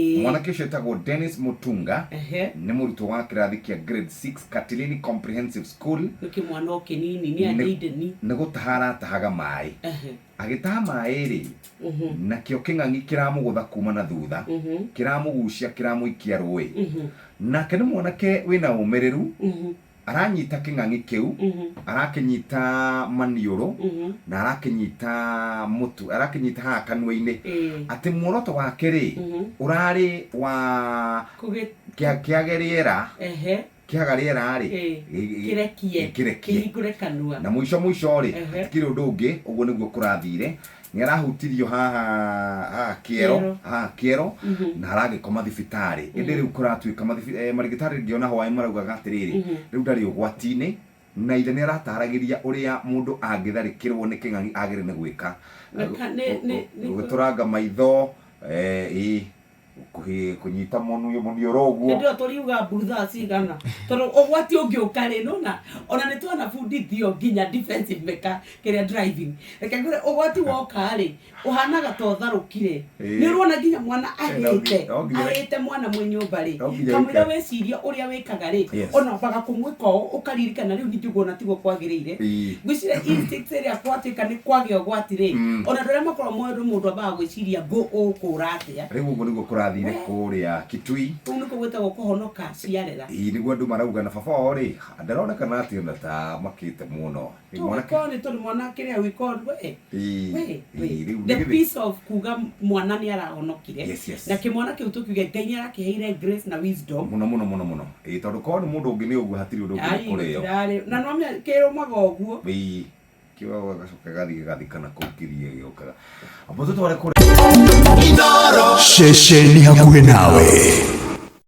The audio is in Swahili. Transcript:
Mwanake ucio etagwo Dennis Mutunga nĩ mũrutwo wa kĩrathi kĩa grade 6 Katilini Comprehensive School. Kimwana kinini ni andeithani nĩ gũtaha aratahaga maĩ agĩtaha maĩ rĩ nakĩo kĩng'ang'i kĩramũgũtha kuma na thutha kĩramũgucia kĩramũikia rũĩ nake nĩ mwanake wĩna ũmĩrĩru aranyita kĩng'ang'i kĩu arakĩnyita maniũrũ na arakĩnyita mũtu arakĩnyita haha kanua-inĩ atĩ muoroto wake rĩ ũrarĩ wa kĩage rĩera kĩaga rĩera rĩ kĩrekie kanua na mũico rĩ tikĩrĩ ũndũ ũngĩ ũguo nĩguo kũrathire nĩ arahutirio haha kĩero na aragĩkoma thibitarĩ ĩndĩ rĩu kũratuĩka marigĩtarĩ ngĩona hwaĩ maraugaga atĩrĩrĩ rĩu ndarĩ ũgwati-inĩ na ithe nĩ arataragĩria ũrĩa mũndũ angĩtharĩkĩrwo nĩ kĩng'ang'i agĩrĩire nĩ gwĩka gũtũranga maitho kunyita muniũrũ ũguo ndio tũriuga burutha cigana tondũ ũgwati ũngĩũka rĩ nona ona nĩ twanabundithio nginya defensive meka kĩrĩa driving reke ngure ũgwati woka rĩ ũhanaga ta ũtharũkire nĩ ũrona nginya mwana ahĩte mwana mwĩ nyũmba rĩ kamũira weciria ũrĩa wĩkaga rĩ ona baga kũmwĩka ũkaririkana rĩu ningĩ ũguo natigwo kwagĩrĩire ngwĩciria instinct ĩrĩa kwatuĩka nĩ kwagĩa ũgwati rĩ ona ndũrĩa makorwo mũndũ ambaga gwĩciria ũkũra atĩa rĩu ũguo nĩguo kũrathire kũrĩa Kitui nĩkuo gwĩtagwo kuhonoka ciarera nĩguo andũ marauga na baba wao rĩ ndaronekana atĩ ona ta makĩte mũno nĩ tondũ mwana kĩrĩa wĩkondwe the piece of kuga mwana nĩ arahonokire na kĩmwana kĩu tũkiuge Ngai nĩ arakĩheire grace na wisdom mũno tondũ korwo nĩ mũndũ ũngĩ nĩ ũguo hatirĩ ũndũ ũngĩ kũrĩo na no kĩrũmaga ũguo kiwa gacoka gathikana kũkirie gĩokaga apo tũtware kũrĩa Shesheni hakuhĩ nawe.